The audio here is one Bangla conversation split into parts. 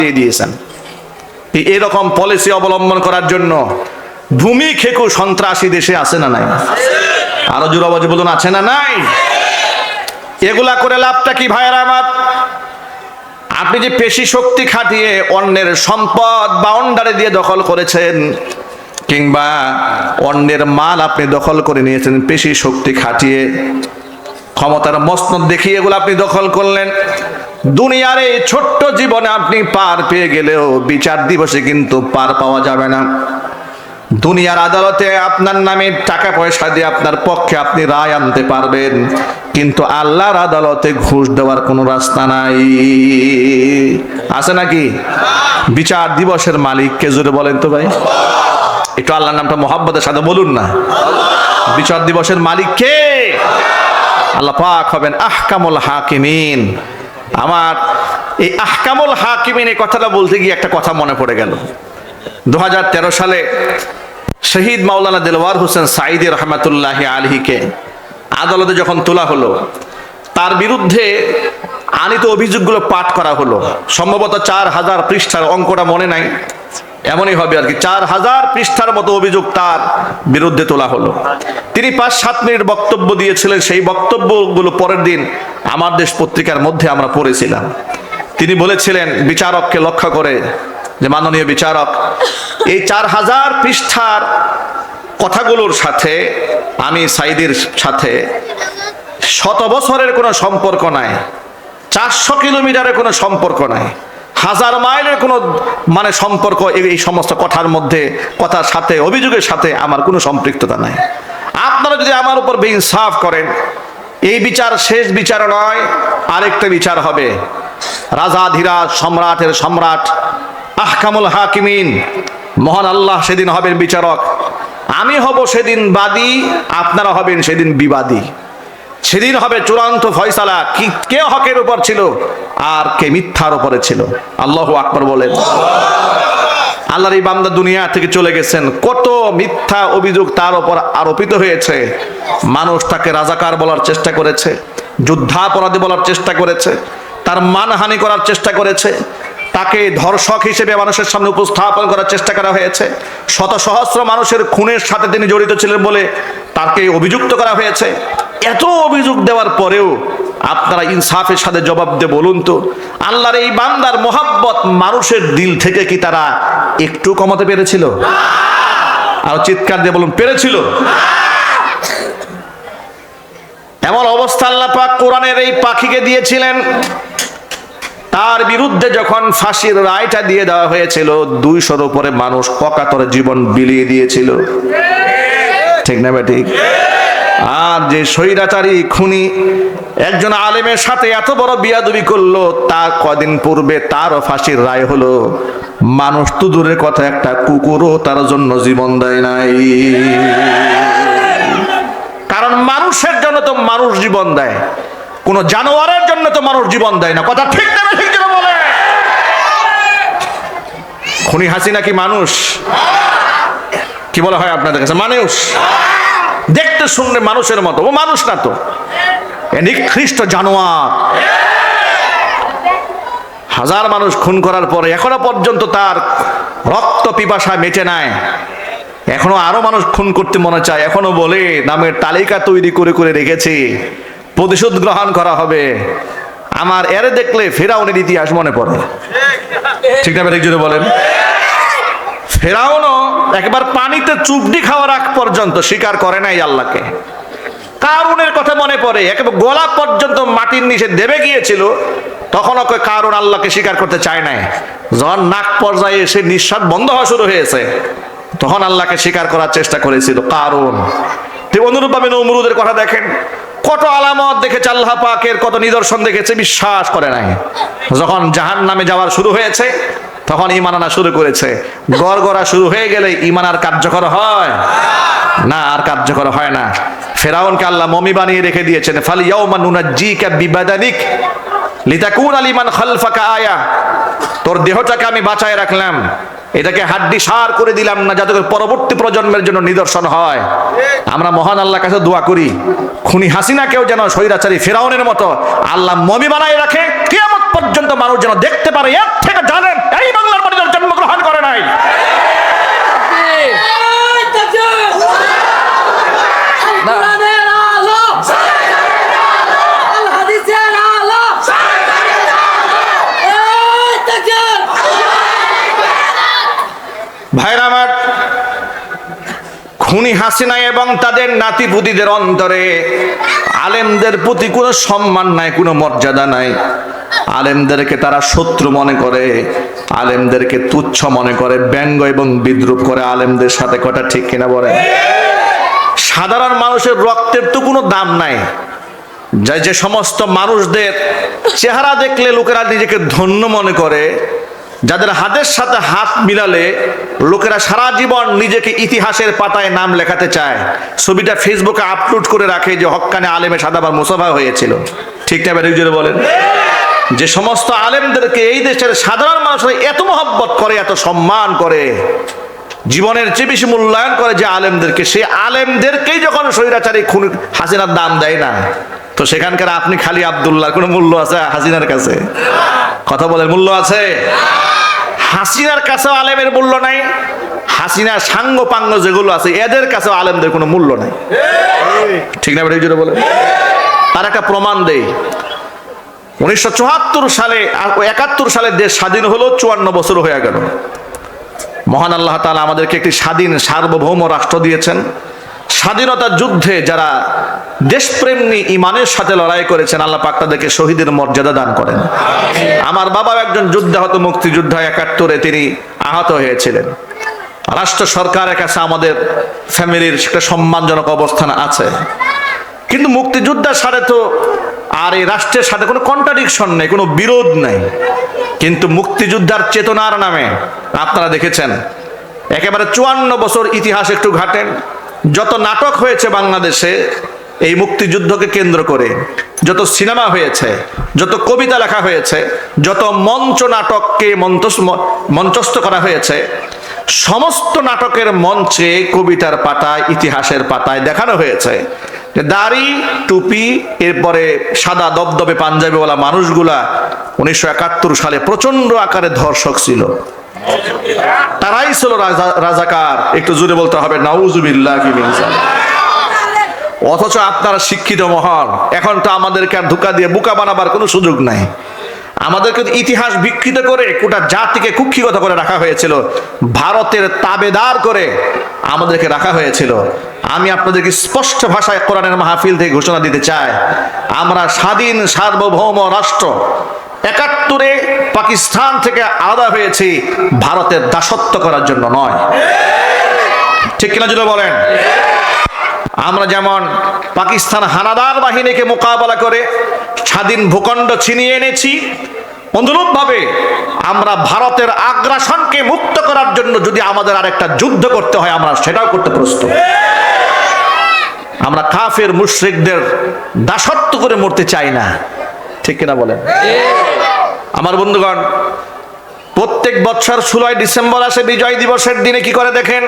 দিয়ে দিয়েছেন। এরকম পলিসি অবলম্বন করার জন্য ভূমি খেকু সন্ত্রাসী দেশে আছে না নাই? আরো জোর আওয়াজে বলুন, আছে না নাই? এগুলা করে লাভটা কি ভাইয়েরা আমার? আপনি যে পেশি শক্তি খাটিয়ে অন্যের সম্পদ বাউন্ডারি দিয়ে দখল করেছেন, কিংবা অন্যের মাল আপনি দখল করে নিয়েছেন পেশি শক্তি খাটিয়ে, ক্ষমতার মসনদ দেখিয়ে এগুলো আপনি দখল করলেন। দুনিয়ার এই ছোট্ট জীবনে আপনি পার পেয়ে গেলেও বিচার দিবসে কিন্তু পার পাওয়া যাবে না। দুনিয়ার আদালতে আপনার নামে টাকা পয়সা দিয়ে আপনার পক্ষে আপনি রায় আনতে পারবেন, কিন্তু আল্লাহর আদালতে ঘুষ দেওয়ার কোনো রাস্তা নাই। আছে নাকি? বিচার দিবসের মালিক কে জোরে বলেন তো ভাই? একটু আল্লাহর নামটা মোহাব্বতের সাথে বলুন না। বিচার দিবসের মালিক কে? আল্লাহ পাক হবেন আহকামুল হাকিমিন। আমার এই আহকামুল হাকিমিন এই কথাটা বলতে গিয়ে একটা কথা মনে পড়ে গেল। 2013 সালে শহীদ মাওলানা দেলওয়ার হোসেন সাঈদী রহমাতুল্লাহি আলাইহিকে আদালতে যখন তোলা হলো, তার বিরুদ্ধে আনিত অভিযোগগুলো পাঠ করা হলো। সম্ভবত 4000 পৃষ্ঠার, অঙ্কটা মনে নাই, এমনই হবে আর কি। 4000 পৃষ্ঠার মতো অভিযোগ তার বিরুদ্ধে তোলা হলো। তিনি 5-7 মিনিট বক্তব্য দিয়েছিলেন। সেই বক্তব্যগুলো পরের দিন আমার দেশ পত্রিকার মধ্যে আমরা পড়েছিলাম। তিনি বলেছিলেন বিচারককে লক্ষ্য করে যে, মাননীয় বিচারক, এই 4000 পৃষ্ঠার কথাগুলোর সাথে আমি সাঈদীর সাথে 100 বছরের কোনো সম্পর্ক নাই, 400 কিলোমিটারের কোনো সম্পর্ক নাই, 1000 মাইলের কোনো সম্পর্ক এই সমস্ত কথার মধ্যে, কথার সাথে, অভিযোগের সাথে আমার কোনো সম্পৃক্ততা নাই। আপনারা যদি আমার উপর বেইনসাফ করেন, এই বিচার শেষ বিচার নয়, আরেকটা বিচার হবে। রাজাধীরাজ সম্রাটের সম্রাট আহকামুল হাকিমিন মহান আল্লাহ সেদিন হবেন বিচারক। আমি হব সেদিন বাদী, আপনারা হবেন সেদিন বিবাদী। সেদিন হবে চূড়ান্ত ফয়সালা, কি কে হকের উপর ছিল আর কে মিথ্যার উপরে ছিল। আল্লাহু আকবার বলেন। আল্লাহর এই বান্দা দুনিয়া থেকে চলে গেছেন, কত মিথ্যা অভিযোগ তার উপর আরোপিত হয়েছে। মানুষ তাকে রাজাকার বলার চেষ্টা করেছে, যুদ্ধাপরাধী বলার চেষ্টা করেছে, তার মানহানি করার চেষ্টা করেছে, তাকে ধর্ষক হিসেবে মানুষের সামনে উপস্থাপন করার চেষ্টা করা হয়েছে। শত সহস্র মানুষের খুনের সাথে তিনি জড়িত ছিলেন বলে তাকে অভিযুক্ত করা হয়েছে। এত অভিযোগ দেওয়ার পরেও আপনারা ইনসাফের সাথে জবাব দিয়ে বলুন তো, আল্লাহর এই বান্দার মোহাব্বত মানুষের দিল থেকে কি তারা একটু কমাতে পেরেছিল? আর চিৎকার দিয়ে বলুন, পেরেছিল? এমন অবস্থা আল্লাহ পাক কোরআনের এই পাখিকে দিয়েছিলেন। তার বিরুদ্ধে যখন ফাঁসির রায়টা দিয়ে দেওয়া হয়েছিল, 200-র উপরে মানুষ অকাতরে জীবন বিলিয়ে দিয়েছিল। ঠিক না ভাই? ঠিক। আর যে স্বৈরাচারী খুনি একজন আলেমের সাথে এত বড় বিয়াদবি করলো, তার কদিন পূর্বে তারও ফাঁসির রায় হলো। মানুষ তো দূরের কথা, একটা কুকুরও তার জন্য জীবন দেয় নাই। কারণ মানুষের জন্য তো মানুষ জীবন দেয়, কোন জানোয়ারের জন্য তো মানুষ জীবন দেয় না। কথা ঠিক না? ঠিক না বলে? খুনি হাসিনা কি মানুষ? কি বলা হয় আপনাদের কাছে? মানুষ। দেখতে শুনলে মানুষের মতো, ও মানুষ না তো, নিকৃষ্ট জানোয়ার। 1000 মানুষ খুন করার পরে এখনো পর্যন্ত তার রক্ত পিপাসা মেটে নাই। এখনো আরো মানুষ খুন করতে মনে চায়, এখনো বলে নামের তালিকা তৈরি করে করে রেখেছে, প্রতিশোধ গ্রহণ করা হবে। আমার এর দেখলে ফেরাউনের ইতিহাস মনে পড়ে। ঠিক না? একজনে বলেন। ফেরাউনও একবার পানিতে চুবডি খাওয়ার আগ পর্যন্ত স্বীকার করে নাই আল্লাহকে। কারুনের কথা মনে পড়ে, একেবারে গলা পর্যন্ত মাটির নিচে দেবে গিয়েছিল, তখনও কারুন আল্লাহকে স্বীকার করতে চায় নাই। যখন নাক পর্যায়ে এসে নিঃশ্বাস বন্ধ হওয়া শুরু হয়েছে, তখন আল্লাহকে স্বীকার করার চেষ্টা করেছিল কারুন। ঠিক অনুরূপভাবে নমরুদের কথা দেখেন, কত আলামত দেখেছে আল্লাহ পাকের, কত নিদর্শন দেখেছে, বিশ্বাস করে নাই। যখন জাহান্নামে যাওয়ার শুরু হয়েছে, তখন ঈমান আনা শুরু করেছে। গড়গড়া শুরু হয়ে গেলে ঈমান আর কার্যকর হয় না, আর কার্যকর হয় না। ফেরাউনকে আল্লাহ মমি বানিয়ে রেখে দিয়েছেন। ফালিয়াউমা নুনাজ্জিকা বিবাদানিক লিতাকুনা লিমান খালফাকা আয়া, তোর দেহটাকে আমি বাঁচায় রাখলাম এটাকে হাড্ডি সার করে দিলাম না, যাতে করে পরবর্তী প্রজন্মের জন্য নিদর্শন হয়। আমরা মহান আল্লাহর কাছে দোয়া করি, খুনি হাসিনাকেও যেন স্বৈরাচারী ফিরাউনের মতো আল্লাহ মমি বানায় রাখে, কিয়ামত পর্যন্ত মানুষ যেন দেখতে পারে এর থেকে জানেন এই বাংলার মাটিতে জন্মগ্রহণ করে নাই। ভাইরা আমার, খুনি হাসিনা এবং তাদের নাতিপুতিদের অন্তরে আলেমদের প্রতি কোনো সম্মান নাই, কোনো মর্যাদা নাই। আলেমদেরকে তারা শত্রু মনে করে, আলেমদেরকে তুচ্ছ মনে করে, ব্যঙ্গ এবং বিদ্রুপ করে আলেমদের সাথে। কথা ঠিক কিনা বলেন? সাধারণ মানুষের রক্তের তো কোনো দাম নাই। যে সমস্ত মানুষদের চেহারা দেখলে লোকেরা নিজেকে ধন্য মনে করে, যাদের হাতের সাথে হাত মিলালে লোকেরা সারা জীবন নিজেকে ইতিহাসের পাতায় নাম লেখাতে চায়, ছবিটা ফেসবুকে আপলোড করে রাখে যে হক্কানে আলেমে সাদাবার মুসাফা হয়েছিল। ঠিক না বেরিয়ে বলেন? যে সমস্ত আলেমদেরকে এই দেশের সাধারণ মানুষরা এত মহব্বত করে, এত সম্মান করে, জীবনের চেয়ে বেশি মূল্যায়ন করে যে আলেমদেরকে, সেই আলেমদেরকেই যখন স্বৈরাচারী খুনি হাসিনার দাম দেয় না, তো সেখানকার আপনি খালি আব্দুল্লাহর কোনো মূল্য আছে হাসিনার কাছে? কথা বলেন, মূল্য আছে? হাসিনার কাছেও আলেমের মূল্য নাই, হাসিনার সাঙ্গ পাঙ্গ যেগুলো আছে এদের কাছেও আলেমদের কোনো মূল্য নাই। ঠিক না বেরিয়ে বলেন? তার একটা প্রমাণ দেই। 1974 সালে 71 সালে দেশ স্বাধীন হলো, 54 বছর হয়ে গেল। মহান আল্লাহ তাআলা আমাদেরকে একটি স্বাধীন সার্বভৌম রাষ্ট্র দিয়েছেন। স্বাধীনতা যুদ্ধে যারা দেশপ্রেম নিয়ে ইমানের সাথে লড়াই করেছেন, আল্লাহ পাক তাদেরকে শহীদের মর্যাদা দান করেন। আমার বাবা একজন যুদ্ধাহত মুক্তিযোদ্ধা, 71-এ তিনি আহত হয়েছিলেন। রাষ্ট্র সরকারের কাছে আমাদের ফ্যামিলির একটা সম্মানজনক অবস্থান আছে, কিন্তু মুক্তিযোদ্ধার সাথে তো আর এই রাষ্ট্রের সাথে কোনো কন্ট্রাডিকশন নেই, কোনো বিরোধ নেই। কিন্তু মুক্তিযোদ্ধার চেতনার নামে আপনারা দেখেছেন একেবারে 54 বছর ইতিহাস একটু ঘাটেন, যত নাটক হয়েছে বাংলাদেশে এই মুক্তিযুদ্ধকে কেন্দ্র করে, যত সিনেমা হয়েছে, যত কবিতা লেখা হয়েছে, যত মঞ্চ নাটককে মঞ্চস্থ করা হয়েছে, সমস্ত নাটকের মঞ্চে, কবিতার পাতায়, ইতিহাসের পাতায় দেখানো হয়েছে যে দাড়ি টুপি এরপরে সাদা দবদবে পাঞ্জাবিওয়ালা মানুষগুলা 1971 সালে প্রচন্ড আকারে ধর্ষক ছিল। তারাই ছিল রাজাকার। একটু জোরে বলতে হবে নাউজুবিল্লাহি মিন যালিক। অথচ আপনারা শিক্ষিত মহল, এখন তো আমাদেরকে আর ধোঁকা দিয়ে বোকা বানাবার কোনো সুযোগ নাই। আমাদেরকে ইতিহাস বিকৃত করে গোটা জাতিকে কুক্ষিগত করে রাখা হয়েছিল, ভারতের তাবেদার করে আমাদেরকে রাখা হয়েছিল। আমি আপনাদেরকে স্পষ্ট ভাষায় কোরআনের মাহফিল থেকে ঘোষণা দিতে চাই, আমরা স্বাধীন সার্বভৌম রাষ্ট্র। 71-এ পাকিস্তান থেকে আলাদা হয়েছি ভারতের দাসত্ব করার জন্য নয়। ঠিক কিনা যদি বলেন? আমরা যেমন পাকিস্তান হানাদার বাহিনীকে মোকাবেলা করে স্বাধীন ভূখণ্ড ছিনিয়ে এনেছি, অনুরূপভাবে আমরা ভারতের আগ্রাসনকে মুক্ত করার জন্য যদি আমাদের আরেকটা যুদ্ধ করতে হয়, আমরা সেটাও করতে প্রস্তুত। আমরা কাফের মুশরিকদের দাসত্ব করে মরতে চাই না। ঠিক কিনা বলেন? আমার বন্ধুগণ, প্রত্যেক বছর 16 ডিসেম্বর আসে বিজয় দিবসের দিনে কি করে দেখেন,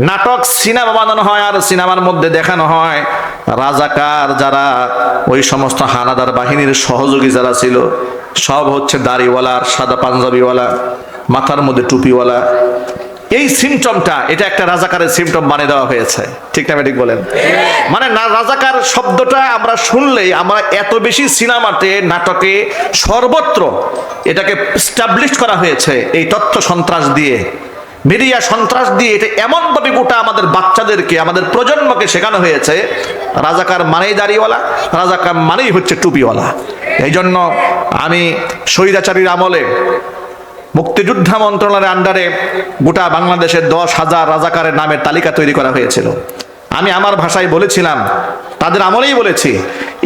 নাটক সিনেমা বানানো হয়, আর সিনেমার মধ্যে দেখানো হয় রাজাকার যারা ওই সমস্ত হানাদার বাহিনীর সহযোগী যারা ছিল সব হচ্ছে দাড়িওয়ালা, সাদা পাঞ্জাবিওয়ালা, মাথার মধ্যে টুপিওয়ালা। এই সিমটমটা, এটা একটা রাজাকারের সিমটম বানিয়ে দেওয়া হয়েছে। ঠিক না ঠিক বলেন? মানে না, রাজাকার শব্দটা আমরা শুনলেই আমরা এত বেশি সিনেমাতে, নাটকে, সর্বত্র এটাকে এস্টাবলিশ করা হয়েছে এই তথ্য সন্ত্রাস দিয়ে, মিডিয়া সন্ত্রাস দিয়ে। এটা এমনভাবে গোটা আমাদের বাচ্চাদেরকে, আমাদের প্রজন্মকে শেখানো হয়েছে রাজাকার মানেই দাড়িওয়ালা, রাজাকার মানেই হচ্ছে টুপিওয়ালা। এই জন্য আমি স্বৈরাচারীর আমলে মুক্তিযোদ্ধা মন্ত্রণালয়ের আন্ডারে গোটা বাংলাদেশের 10,000 রাজাকারের নামের তালিকা তৈরি করা হয়েছিল। আমি আমার ভাষায় বলেছিলাম, তাদের আমলেই বলেছি,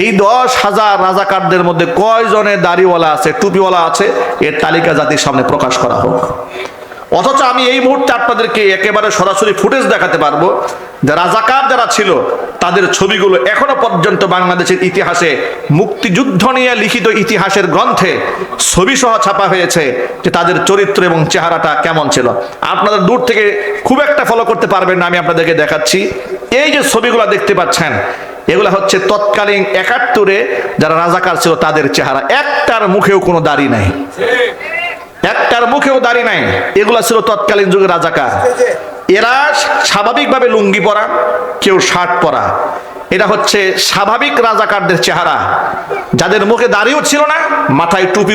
এই 10,000 রাজাকারদের মধ্যে কয়জনের দাড়িওয়ালা আছে, টুপিওয়ালা আছে, এর তালিকা জাতির সামনে প্রকাশ করা হোক। অথচ আমি এই মুহূর্তে আপনাদেরকে একেবারে সরাসরি ফুটেজ দেখাতে পারবো যে রাজাকার যারা ছিল তাদের ছবিগুলো এখনো পর্যন্ত বাংলাদেশের ইতিহাসে মুক্তিযুদ্ধ নিয়ে লিখিত ইতিহাসের গ্রন্থে ছবি সহ ছাপা হয়েছে যে তাদের চরিত্র এবং চেহারাটা কেমন ছিল। আপনারা দূর থেকে খুব একটা ফলো করতে পারবেন না, আমি আপনাদেরকে দেখাচ্ছি। এই যে ছবিগুলো দেখতে পাচ্ছেন এগুলা হচ্ছে তৎকালীন ৭১-এ যারা রাজাকার ছিল তাদের চেহারা। একটার মুখেও কোনো দাড়ি নাই, একটার মুখেও দাড়ি নাই। এগুলা ছিল তৎকালীন যুগে রাজাকার। এরা স্বাভাবিকভাবে লুঙ্গি পরা, কেউ শার্ট পরা, এটা হচ্ছে স্বাভাবিক রাজাকারদের চেহারা, যাদের মুখে দাড়িও ছিল না, মাথায় টুপি